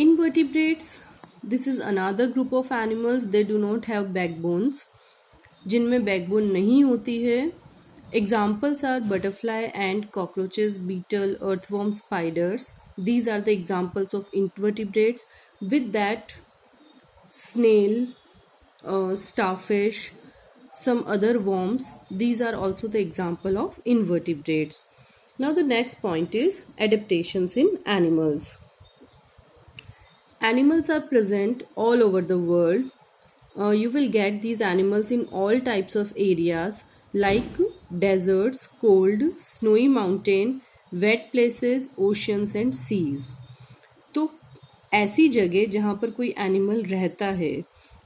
Invertebrates, this is another group of animals. They do not have backbones, जिनमें backbone नहीं होती है. Examples are butterfly, ant, cockroaches, beetle, earthworm, spiders. These are the examples of invertebrates. With that, snail, starfish, some other worms, these are also the example of invertebrates. Now the next point is adaptations in animals. Animals are present all over the world. You will get these animals in all types of areas like deserts, cold, snowy mountain, wet places, oceans and seas. तो ऐसी जगह जहाँ पर कोई animal रहता है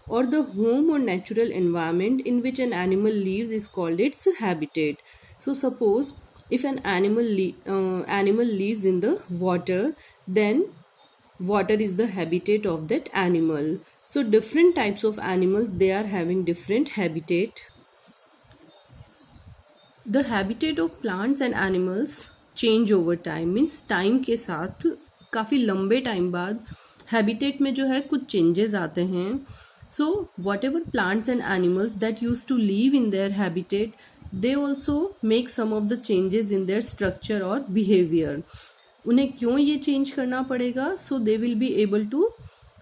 और the home और natural environment in which an animal leaves is called its habitat. So suppose if an animal lives in the water, then water is the habitat of that animal. So different types of animals, they are having different habitat. The habitat of plants and animals change over time, means time के साथ काफ़ी लंबे time बाद habitat में जो है कुछ changes आते हैं. So whatever plants and animals that used to live in their habitat, they also make some of the changes in their structure or behavior. उन्हें क्यों ये चेंज करना पड़ेगा? So they will be able to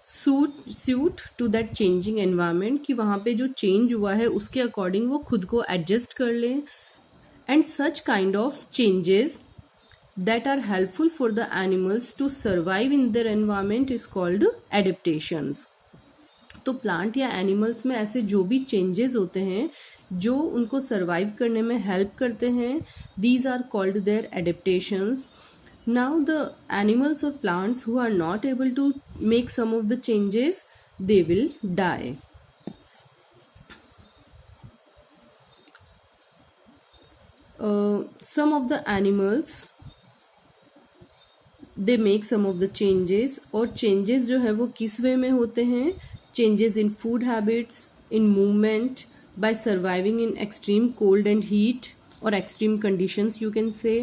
suit to that changing environment, कि वहाँ पे जो change हुआ है उसके अकॉर्डिंग वो खुद को एडजस्ट कर लें. And such kind of changes that are helpful for the animals to survive in their environment is called adaptations. तो प्लांट या एनिमल्स में ऐसे जो भी चेंजेस होते हैं जो उनको सर्वाइव करने में हेल्प करते हैं, these are called their adaptations. Now the animals or plants who are not able to make some of the changes, they will die. Some of the animals, they make some of the changes, और changes जो है वो किस वे में होते हैं? Changes in food habits, in movement, by surviving in extreme cold and heat or extreme conditions you can say.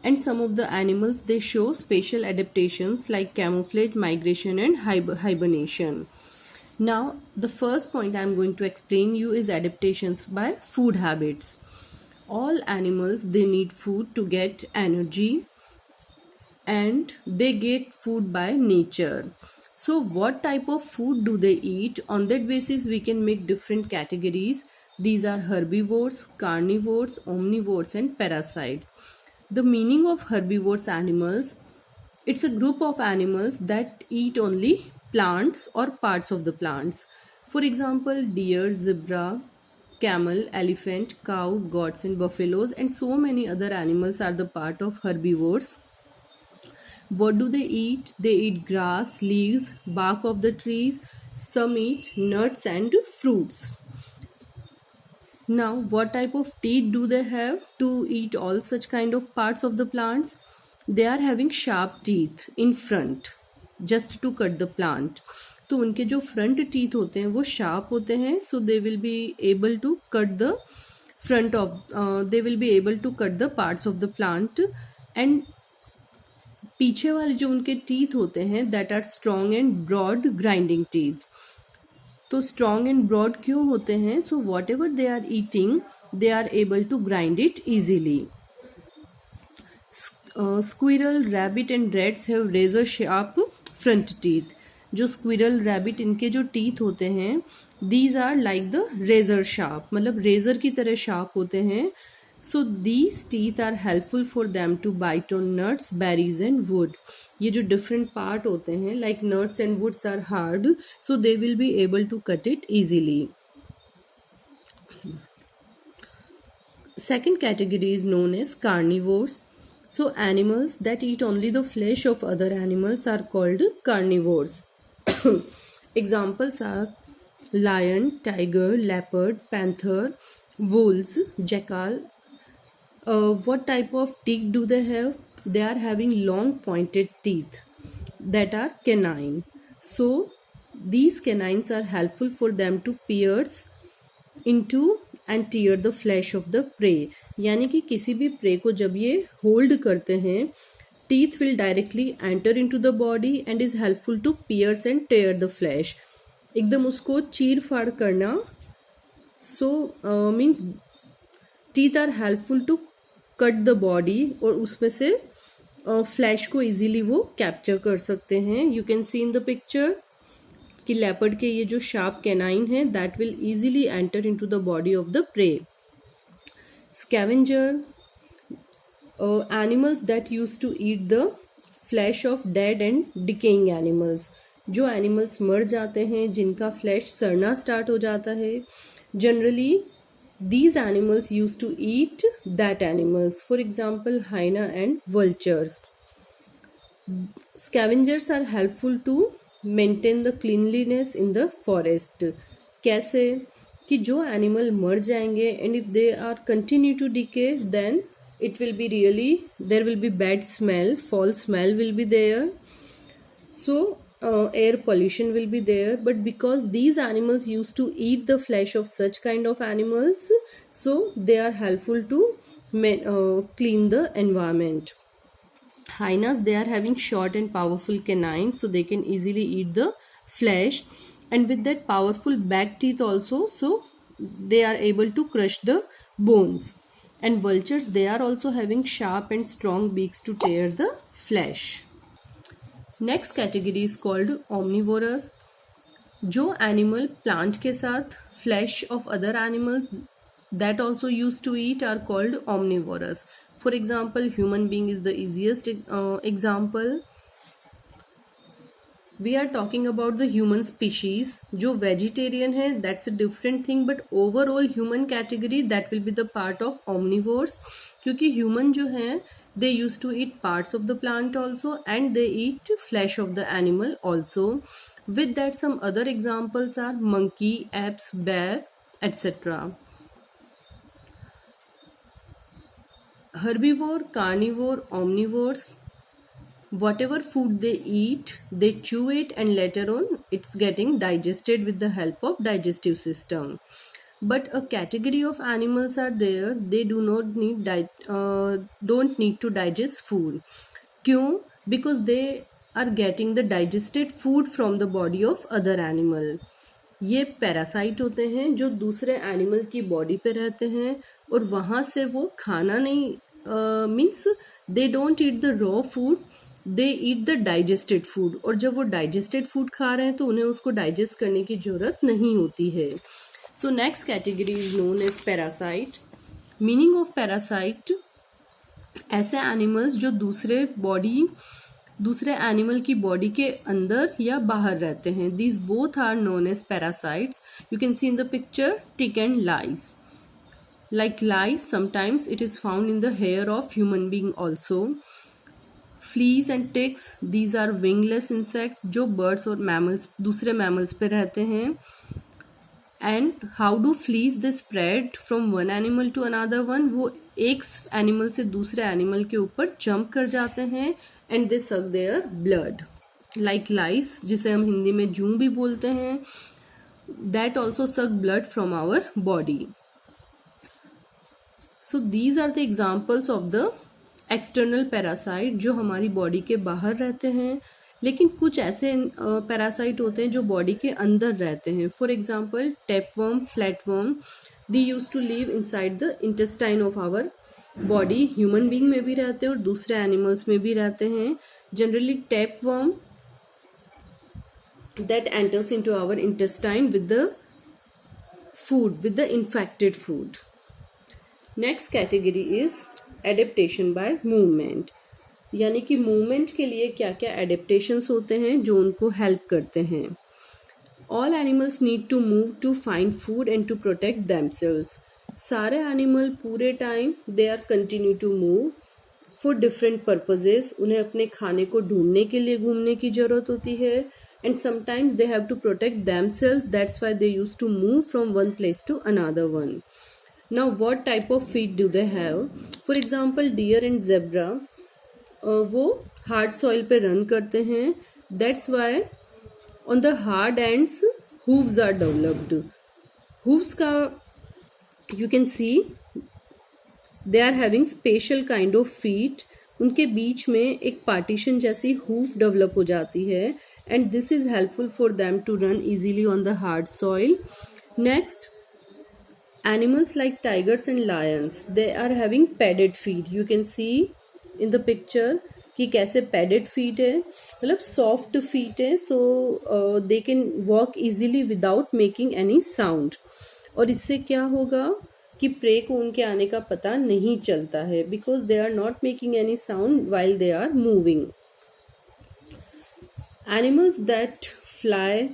And some of the animals, they show spatial adaptations like camouflage, migration and hibernation. Now the first point I am going to explain you is adaptations by food habits. All animals, they need food to get energy and they get food by nature. So what type of food do they eat? On that basis we can make different categories. These are herbivores, carnivores, omnivores and parasites. The meaning of herbivorous animals, it's a group of animals that eat only plants or parts of the plants. For example, deer, zebra, camel, elephant, cow, goats and buffaloes and so many other animals are the part of herbivores. What do they eat? They eat grass, leaves, bark of the trees. Some eat nuts and fruits. Now what type of teeth do they have to eat all such kind of parts of the plants? They are having sharp teeth in front just to cut the plant. तो उनके जो front teeth होते हैं वो sharp होते हैं. So they will be able to cut the front of they will be able to cut the parts of the plant. And पीछे वाले जो उनके टीथ होते हैं that are strong and broad grinding teeth. तो strong and broad क्यों होते हैं? So whatever they are eating, they are able to grind it easily. Squirrel, rabbit and rats have razor sharp front teeth. जो squirrel, rabbit, इनके जो teeth होते हैं these are like the razor sharp, मतलब razor की तरह sharp होते हैं. So these teeth are helpful for them to bite on nuts, berries and wood. ये जो different part होते हैं like nuts and woods are hard, so they will be able to cut it easily. Second category is known as carnivores. So animals that eat only the flesh of other animals are called carnivores. Examples are lion, tiger, leopard, panther, wolves, jackal. What type of teeth do they have? They are having long pointed teeth that are canine. So these canines are helpful for them to pierce into and tear the flesh of the prey. यानी कि किसी भी prey को जब ये hold करते हैं teeth will directly enter into the body and is helpful to pierce and tear the flesh. एकदम उसको चीर फाड़ करना. So means teeth are helpful to cut the body और उसमें से फ्लैश को इजीली वो कैप्चर कर सकते हैं. You can see in the picture कि लेपर्ड के ये जो शार्प कैनाइन है that will easily enter into the body of the prey. Scavenger, animals that use to eat the flesh of dead and decaying animals. जो animals मर जाते हैं, जिनका फ्लैश सड़ना स्टार्ट हो जाता है, generally these animals used to eat that animals. For example, hyena and vultures. Scavengers are helpful to maintain the cleanliness in the forest. कैसे कि जो एनिमल मर जाएंगे and if they are continue to decay, then it will be really, there will be bad smell, foul smell will be there. So air pollution will be there, but because these animals used to eat the flesh of such kind of animals, so they are helpful to clean the environment. Hyenas, they are having short and powerful canines, so they can easily eat the flesh, and with that powerful back teeth also, so they are able to crush the bones. And vultures, they are also having sharp and strong beaks to tear the flesh. Next category is called omnivorous. जो animal plant के साथ flesh of other animals that also use to eat are called omnivorous. For example, human being is the easiest example. We are talking about the human species. जो vegetarian है that's a different thing, but overall human category that will be the part of omnivores. क्योंकि human जो है they used to eat parts of the plant also and they eat flesh of the animal also. With that, some other examples are monkey, apes, bear, etc. Herbivore, carnivore, omnivores, whatever food they eat, they chew it and later on it's getting digested with the help of digestive system. But a category of animals are there, they do not need don't need to digest food. क्यों? Because they are getting the digested food from the body of other animal. ये parasite होते हैं जो दूसरे animal की body पे रहते हैं और वहाँ से वो खाना नहीं, means they don't eat the raw food, they eat the digested food. और जब वो डाइजेस्टेड फूड खा रहे हैं तो उन्हें उसको डाइजेस्ट करने की जरूरत नहीं होती है. So next category is known as parasite. Meaning of parasite, ऐसे animals जो दूसरे animal की body के अंदर या बाहर रहते हैं. These both are known as parasites. You can see in the picture tick and lice. Like lice, sometimes it is found in the hair of human being also. Fleas and ticks, these are wingless insects जो birds और mammals, दूसरे mammals पे रहते हैं. And how do fleas they spread from one animal to another one. वो एक animal से दूसरे एनिमल के ऊपर जंप कर जाते हैं एंड दे सक देयर ब्लड. लाइक लाइस, जिसे हम हिंदी में जूं भी बोलते हैं, that also suck blood from our body. So these are the examples of the external parasite जो हमारी बॉडी के बाहर रहते हैं. लेकिन कुछ ऐसे पैरासाइट होते हैं जो बॉडी के अंदर रहते हैं. For example, tapeworm, flatworm, they use to live inside the intestine of our body. Human being में भी रहते हैं और दूसरे एनिमल्स में भी रहते हैं. Generally tapeworm that enters into our intestine with the food, with the infected food. Next category is adaptation by movement. यानी कि मूवमेंट के लिए क्या क्या एडेप्टेशंस होते हैं जो उनको हेल्प करते हैं. All animals need to move to find food and to protect themselves. सारे एनिमल पूरे time they are continue to move for different purposes. उन्हें अपने खाने को ढूंढने के लिए घूमने की जरूरत होती है and sometimes they have to protect themselves. That's why they use to move from one place to another one. Now what type of feet do they have? For example, deer and zebra वो hard soil पे run करते हैं. That's why on the hard ends hooves are developed. Hooves का you can see they are having special kind of feet उनके बीच में एक partition जैसी हूफ डेवलप हो जाती है and this is helpful for them to run easily on the hard soil. Next, animals like tigers and lions, they are having padded feet. You can see in the picture कि कैसे padded feet है, मतलब soft feet है, so they can walk easily without making any sound. और इससे क्या होगा कि प्रे को उनके आने का पता नहीं चलता है because they are not making any sound while they are moving. Animals that fly,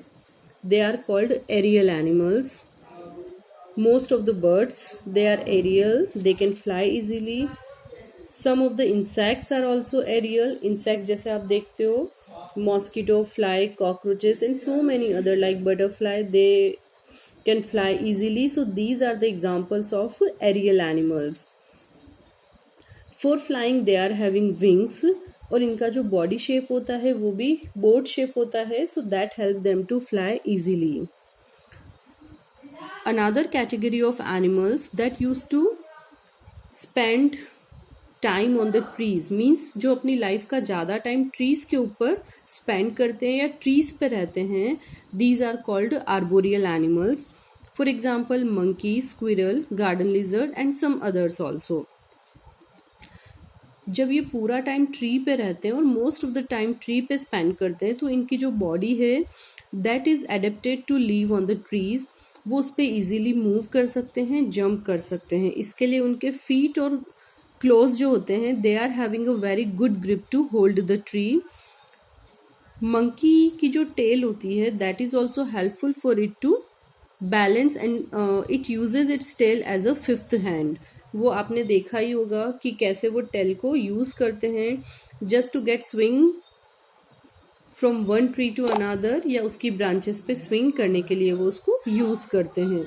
they are called aerial animals. Most of the birds, they are aerial, they can fly easily. Some of the insects are also aerial. Insect जैसे आप देखते हो, mosquito, fly, cockroaches and so many other like butterfly, they can fly easily. So these are the examples of aerial animals. For flying they are having wings और इनका जो body shape होता है वो भी boat shape होता है, so that help them to fly easily. Another category of animals that used to spend time on the trees means जो अपनी लाइफ का ज़्यादा टाइम ट्रीज के ऊपर स्पेंड करते हैं या ट्रीज पे रहते हैं, these are called arboreal animals. For example, monkey, squirrel, garden lizard and some others also. जब ये पूरा टाइम ट्री पे रहते हैं और most of the time tree पे स्पेंड करते हैं तो इनकी जो बॉडी है that is adapted to live on the trees. वो उस पर ईजीली मूव कर सकते हैं, जंप कर सकते हैं. इसके लिए उनके फीट और क्लोज जो होते हैं they are having a very good grip to hold the tree. Monkey की जो टेल होती है that is also helpful for it to balance and it uses its tail as a fifth hand. वो आपने देखा ही होगा कि कैसे वो टेल को यूज करते हैं just to get swing from one tree to another, या उसकी ब्रांचेस पे स्विंग करने के लिए वो उसको यूज करते हैं.